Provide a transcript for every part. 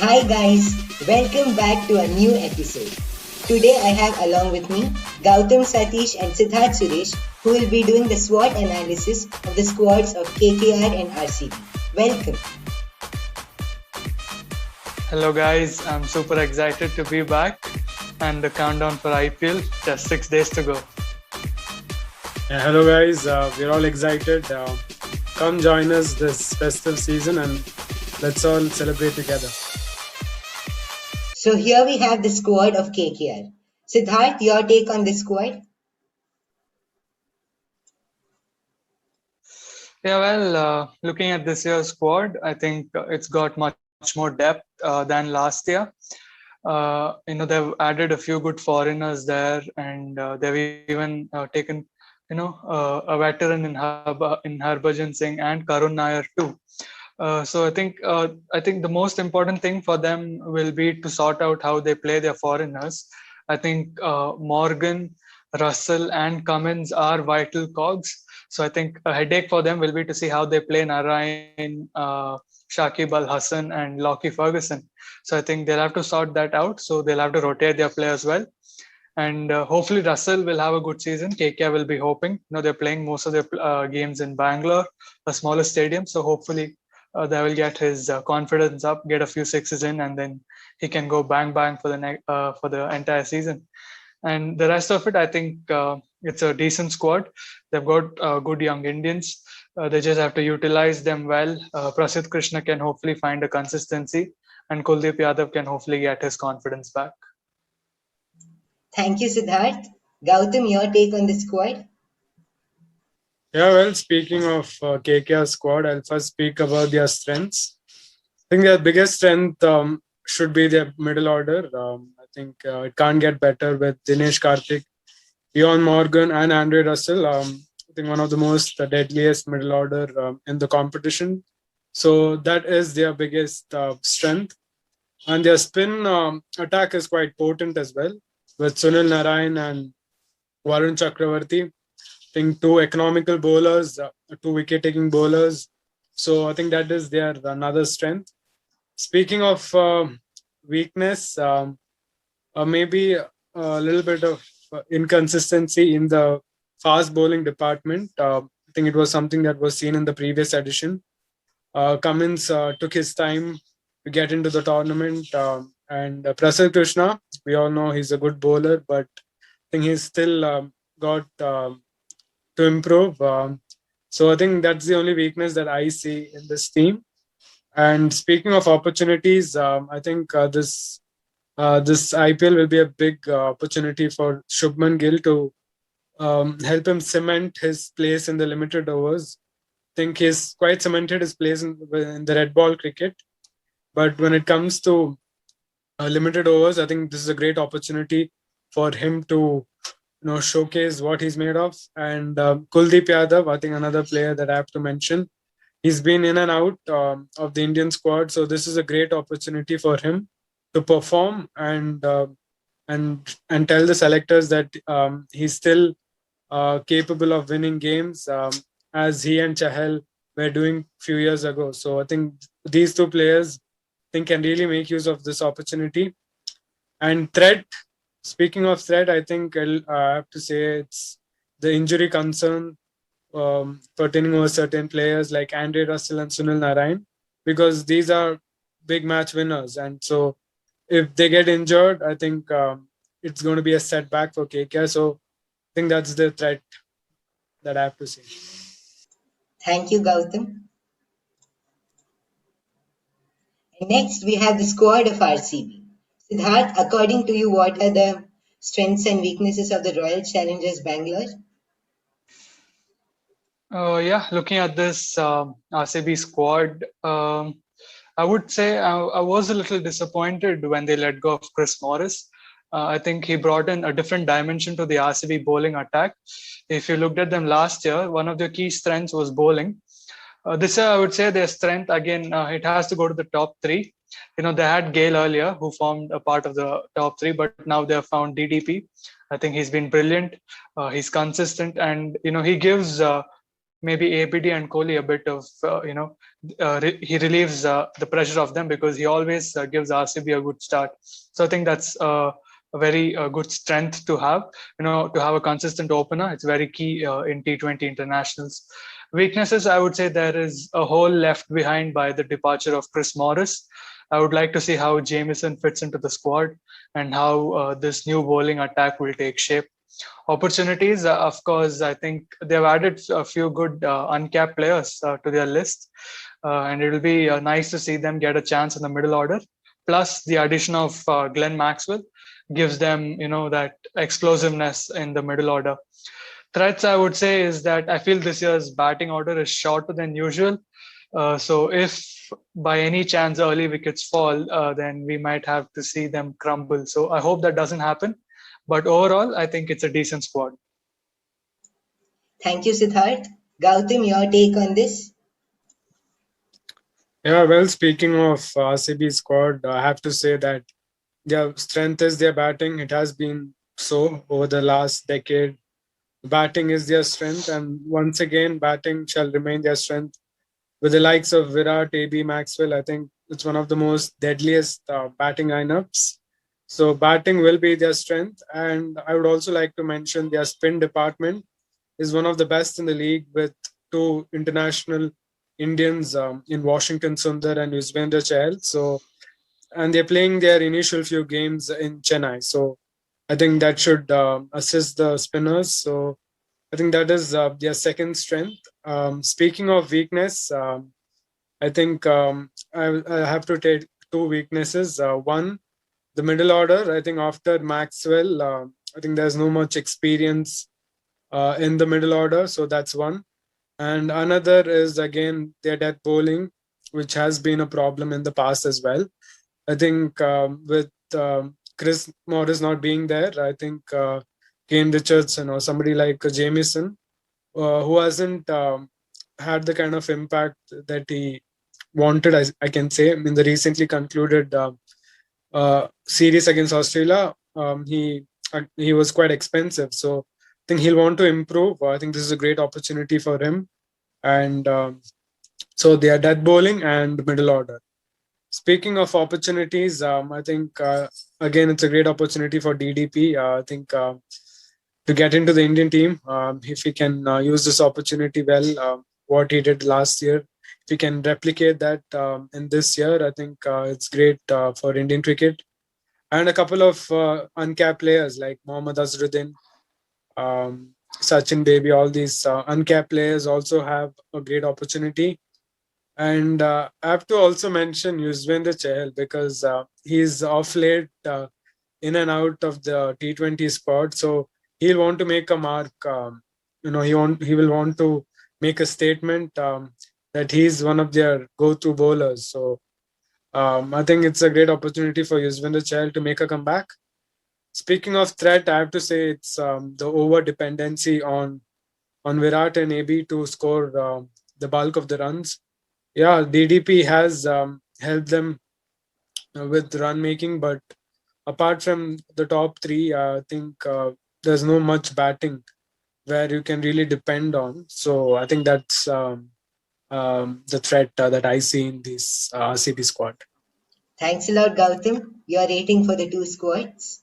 Hi guys, welcome back to a new episode. Today I have along with me Gautam Satish and Siddharth Suresh who will be doing the SWOT analysis of the squads of KKR and RCB. Welcome. Hello guys, I'm super excited to be back and the countdown for IPL, just 6 days to go. Hello guys, we're all excited. Come join us this festive season and let's all celebrate together. So here we have the squad of KKR. Siddharth, your take on this squad? Yeah, well, looking at this year's squad, I think it's got much more depth than last year. They've added a few good foreigners there, and they've even taken, a veteran in Harbhajan Singh and Karun Nair too. So I think the most important thing for them will be to sort out how they play their foreigners. I think Morgan, Russell, and Cummins are vital cogs. So I think a headache for them will be to see how they play Narayan, Shakib Al Hassan, and Lockie Ferguson. So I think they'll have to sort that out. So they'll have to rotate their players well. And hopefully Russell will have a good season. KKR will be hoping. They're playing most of their games in Bangalore, a smaller stadium. So hopefully they will get his confidence up, get a few sixes in, and then he can go bang bang for the entire season. And the rest of it, I think it's a decent squad. They've got good young Indians. They just have to utilize them well. Prasidh Krishna can hopefully find a consistency, and Kuldeep Yadav can hopefully get his confidence back. Thank you, Siddharth. Gautam, your take on the squad? Yeah, well, speaking of KKR squad, I'll first speak about their strengths. I think their biggest strength should be their middle order. I think it can't get better with Dinesh Karthik, Ewan Morgan, and Andre Russell. I think one of the most deadliest middle order in the competition. So that is their biggest strength. And their spin attack is quite potent as well with Sunil Narayan and Varun Chakravarti. I think two economical bowlers, two wicket-taking bowlers. So I think that is their another strength. Speaking of weakness, maybe a little bit of inconsistency in the fast bowling department. I think it was something that was seen in the previous edition. Cummins took his time to get into the tournament, and Prasidh Krishna, we all know he's a good bowler, but I think he's still got to improve. So I think that's the only weakness that I see in this team. And speaking of opportunities, I think this IPL will be a big opportunity for Shubman Gill to help him cement his place in the limited overs. I think he's quite cemented his place in the red ball cricket. But when it comes to limited overs, I think this is a great opportunity for him to showcase what he's made of. And Kuldeep Yadav, I think another player that I have to mention. He's been in and out of the Indian squad, so this is a great opportunity for him to perform and tell the selectors that he's still capable of winning games as he and Chahal were doing a few years ago. So I think these two players can really make use of this opportunity. And threat, speaking of threat, I think I have to say it's the injury concern pertaining over certain players like Andre Russell and Sunil Narayan, because these are big match winners. And so if they get injured, I think it's going to be a setback for KKR. So I think that's the threat that I have to say. Thank you, Gautam. Next, we have the squad of RCB. Siddharth, according to you, what are the strengths and weaknesses of the Royal Challengers Bangalore? Looking at this RCB squad, I would say I was a little disappointed when they let go of Chris Morris. I think he brought in a different dimension to the RCB bowling attack. If you looked at them last year, one of their key strengths was bowling. This year, I would say their strength, again, it has to go to the top three. They had Gale earlier, who formed a part of the top three, but now they have found DDP. I think he's been brilliant. He's consistent, and he gives maybe ABD and Kohli a bit of, he relieves the pressure of them, because he always gives RCB a good start. So I think that's a very good strength to have. To have a consistent opener, it's very key in T20 internationals. Weaknesses, I would say there is a hole left behind by the departure of Chris Morris. I would like to see how Jamieson fits into the squad and how this new bowling attack will take shape. Opportunities, of course, I think they've added a few good uncapped players to their list, and it will be nice to see them get a chance in the middle order. Plus, the addition of Glenn Maxwell gives them, that explosiveness in the middle order. Threats, I would say, is that I feel this year's batting order is shorter than usual. So if by any chance early wickets fall, then we might have to see them crumble. So I hope that doesn't happen. But overall, I think it's a decent squad. Thank you, Siddharth. Gautam, your take on this? Yeah, well, speaking of RCB squad, I have to say that their strength is their batting. It has been so over the last decade. Batting is their strength, and once again, batting shall remain their strength. With the likes of Virat, AB, Maxwell, I think it's one of the most deadliest batting lineups. So batting will be their strength. And I would also like to mention their spin department is one of the best in the league, with two international Indians in Washington Sundar and Yuzvendra Chahal. So, and they're playing their initial few games in Chennai. So I think that should assist the spinners. So I think that is their second strength. Speaking of weakness, I think I have to take two weaknesses. One, the middle order. I think after Maxwell, I think there's no much experience in the middle order. So that's one. And another is, again, their death bowling, which has been a problem in the past as well. I think with Chris Morris not being there, I think Kane Richardson or somebody like Jamieson, who hasn't had the kind of impact that he wanted, I can say, in the recently concluded series against Australia, he was quite expensive. So I think he'll want to improve. I think this is a great opportunity for him. And so they are death bowling and middle order. Speaking of opportunities, I think, again, it's a great opportunity for DDP. I think to get into the Indian team, if he can use this opportunity well, what he did last year, if he can replicate that in this year, I think it's great for Indian cricket. And a couple of uncapped players like Mohammad Azharuddin, Sachin Baby, all these uncapped players also have a great opportunity. And I have to also mention Yuzvendra Chahal, because he's off late in and out of the T20 squad. So he'll want to make a mark. He will want to make a statement that he's one of their go-to bowlers. So I think it's a great opportunity for Yuzvendra Chahal to make a comeback. Speaking of threat, I have to say it's the over dependency on Virat and AB to score the bulk of the runs. Yeah, DDP has helped them with run making, but apart from the top three, I think there's no much batting where you can really depend on. So I think that's the threat that I see in this RCB squad. Thanks a lot, Gautam. Your rating for the two squads?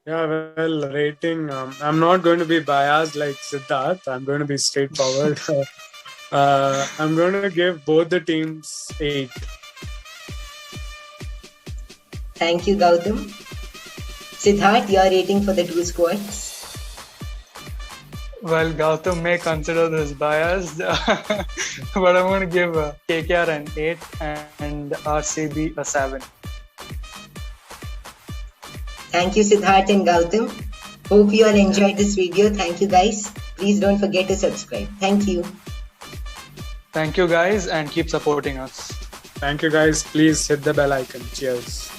Yeah, well, rating, I'm not going to be biased like Siddharth. I'm going to be straightforward. I'm going to give both the teams 8. Thank you, Gautam. Siddharth, your rating for the two squads? Well, Gautam may consider this biased, but I'm going to give KKR an 8 and RCB a 7. Thank you, Siddharth and Gautam. Hope you all enjoyed this video. Thank you, guys. Please don't forget to subscribe. Thank you. Thank you, guys, and keep supporting us. Thank you, guys. Please hit the bell icon. Cheers.